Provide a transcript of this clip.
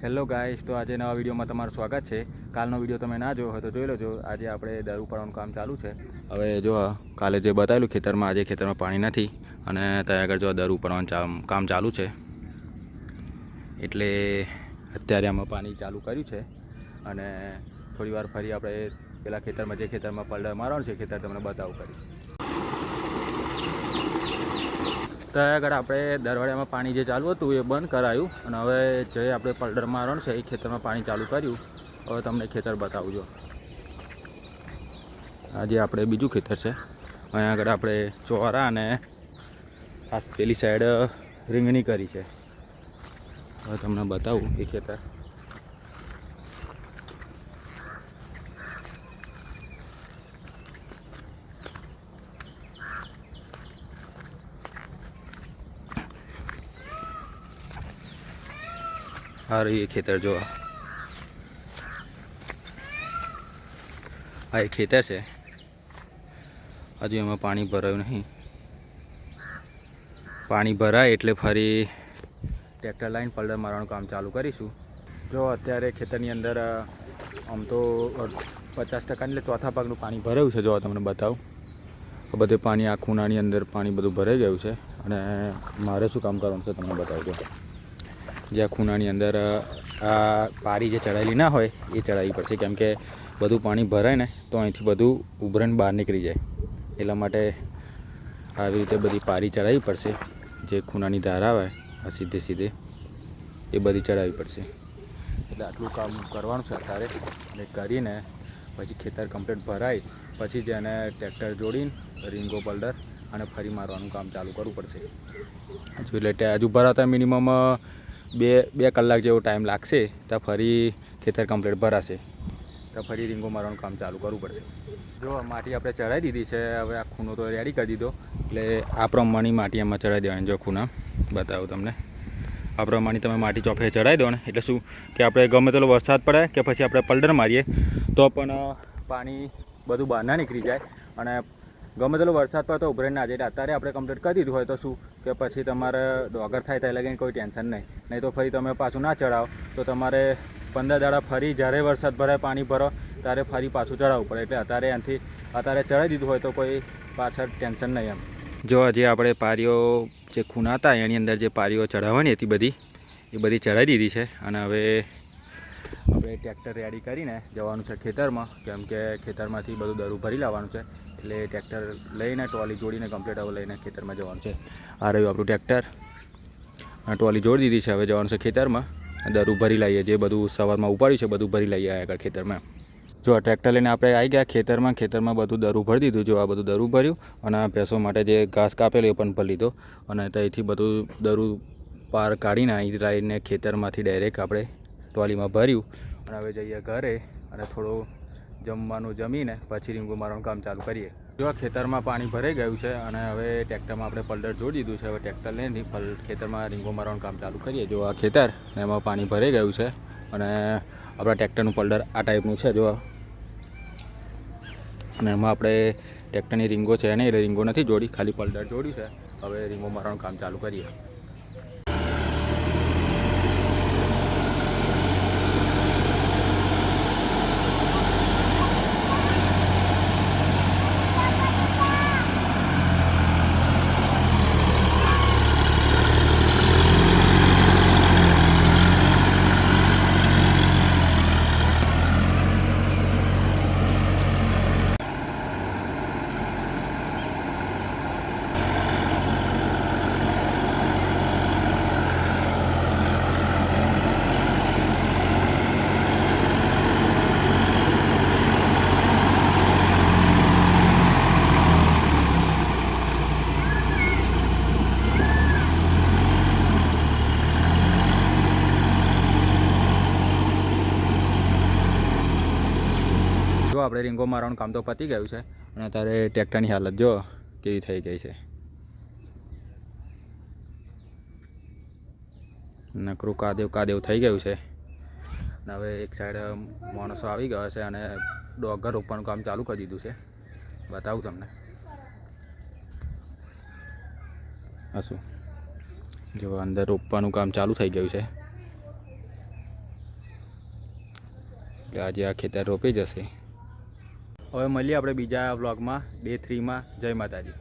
Hello guys, તો આજે નવા વિડીયોમાં તમારું સ્વાગત છે। કાલનો વિડીયો તમે ના જોયો હોય તો જોઈ લેજો। આજે આપણે દર ઉપાડવાનું કામ ચાલુ છે। હવે જો કાલે જે બતાવેલું ખેતરમાં, આજે ખેતરમાં પાણી નથી અને ત્યાં આગળ જો દર ઉપાડવાનું કામ ચાલુ છે। એટલે અત્યારે આમાં પાણી ચાલુ કર્યું છે અને થોડી વાર ફરી આપણે પેલા ખેતરમાં, જે ખેતરમાં પલડા મારવાનું છે, ખેતર તમને બતાવું કરી। ત્યાં આગળ આપણે દરવાડિયામાં પાણી જે ચાલુ હતું એ બંધ કરાયું અને હવે જે આપણે પલડર મારવાનું છે એ ખેતરમાં પાણી ચાલુ કર્યું। હવે તમને ખેતર બતાવજો। આજે આપણે બીજું ખેતર છે। અહીંયા આગળ આપણે ચોરા અને આ પેલી સાઈડ રીંગણી કરી છે। હવે તમને બતાવું એ ખેતર। आ रही है खेतर, जो आ एक खेतर है। हजू एम पानी भरायु नहीं। पानी भराय एटले फरी ट्रेक्टर लाइन पलडर मारवानुं काम चालू करीशुं। जो अत्यारे खेतरनी अंदर आम तो 50% एटले चौथा भागनुं पाणी भरायुं छे। जो तमने बतावुं, बधे पाणी आ खूणानी अंदर पाणी बधुं भराई गयुं छे अने मारे शुं काम करवानुं छे तमने बतावजो। ज्यां खूणानी अंदर आ पारी जे चढ़ायेली ना होय ए चढ़ाववी पड़शे, केम के बधुं पाणी भराय ने तो अहींथी बधुं उभराईने बहार निकળી जाय। એટલા માટે આવી રીતે બધી પારી ચડાવવી પડશે। જે ખૂણાની ધાર આવે આ સીધે સીધે એ બધી ચડાવવી પડશે। એટલે આટલું કામ કરવાનું છે અત્યારે અને કરીને પછી ખેતર કમ્પ્લીટ ભરાય પછી જ એને ટ્રેક્ટર જોડીને રીંગો પલડર અને ફરી મારવાનું કામ ચાલુ કરવું પડશે। એટલે હજુ ભરાતા મિનિમમ બે કલાક જેવો ટાઈમ લાગશે। તો ફરી ખેતર કમ્પ્લીટ ભરાશે તો ફરી રીંગો મારવાનું કામ ચાલુ કરવું પડશે। જો માટી આપણે ચડાવી દીધી છે। હવે આ ખૂણો તો રેડી કરી દીધો, એટલે આ પ્રમાણની માટી એમાં ચડાવી દેવાની। જો ખૂણા બતાવું તમને, આ પ્રમાણે તમે માટી ચોફે ચડાવી દો ને એટલે શું કે આપણે ગમે તેટલો વરસાદ પડે કે પછી આપણે પલડર મારીએ તો પણ પાણી બધું બહાર ના નીકળી જાય અને ગમે તેટલો વરસાદ પડે તો ઉભરાઈને ના જાય। અત્યારે આપણે કમ્પ્લીટ કરી દીધું હોય તો શું કે પછી તમારે ડોગર થાય ત્યાં લગીને કોઈ ટેન્શન નહીં તો ફરી તમે પાછું ના ચડાવો તો તમારે 15 દાડા ફરી જ્યારે વરસાદ ભરાય પાણી ભરો ત્યારે ફરી પાછું ચડાવવું પડે। એટલે અત્યારે ચડાવી દીધું હોય તો કોઈ પાછળ ટેન્શન નહીં એમ। જો જે આપણે પારીઓ જે ખૂણા હતા એની અંદર જે પારીઓ ચડાવવાની હતી એ બધી ચડાવી દીધી છે અને હવે આપણે ટ્રેક્ટર રેડી કરીને જવાનું છે ખેતરમાં, કેમ કે ખેતરમાંથી બધું દરું ભરી લાવવાનું છે। એટલે ટ્રેક્ટર લઈને ટ્રોલી જોડીને કમ્પ્લીટ હવે લઈને ખેતરમાં જવાનું છે। આ રહ્યું આપણું ટ્રેક્ટર, ટ્રોલી જોડી દીધી છે। હવે જવાનું છે ખેતરમાં, દરું ભરી લઈએ। જે બધું સવારમાં ઉપાડ્યું છે બધું ભરી લઈએ આગળ ખેતરમાં। જો ટ્રેક્ટર લઈને આપણે આવી ગયા ખેતરમાં બધું દરું ભરી દીધું। જો આ બધું દરું ભર્યું અને ભેંસો માટે જે ઘાસ કાપેલું એ પણ ભરી લીધો અને ત્યાંથી બધું દરું પાર કાઢીને અહીં લાવીને ખેતરમાંથી ડાયરેક્ટ આપણે ટ્રોલીમાં ભર્યું અને હવે જઈએ ઘરે અને થોડું જમવાનું જમીને પછી રીંગો મારવાનું કામ ચાલુ કરીએ। જો ખેતરમાં પાણી ભરાઈ ગયું છે અને હવે ટ્રેક્ટરમાં આપણે પલડર જોડી દીધું છે। હવે ટ્રેક્ટર લઈને ખેતરમાં રીંગો મારવાનું કામ ચાલુ કરીએ। જો આ ખેતર એમાં પાણી ભરાઈ ગયું છે અને આપણા ટ્રેક્ટરનું પલડર આ ટાઈપનું છે। જો અને એમાં આપણે ટ્રેક્ટરની રીંગો છે નહીં, એટલે રીંગો નથી જોડી, ખાલી પલડર જોડ્યું છે। હવે રીંગો મારવાનું કામ ચાલુ કરીએ। જો આપણે રીંગો મારવાનું કામ તો પતી ગયું છે અને અત્યારે ટ્રેક્ટરની હાલત જો કેવી થઈ ગઈ છે। નકરું કાદેવ થઈ ગયું છે। હવે એક સાઈડ માણસો આવી ગયા છે અને ડોગર રોપવાનું કામ ચાલુ કરી દીધું છે। બતાવું તમને। હશું જો અંદર રોપવાનું કામ ચાલુ થઈ ગયું છે। આજે આ ખેતર રોપી જશે. હવે મળીએ આપણે બીજા વ્લોગમાં ડે 3માં. જય માતાજી.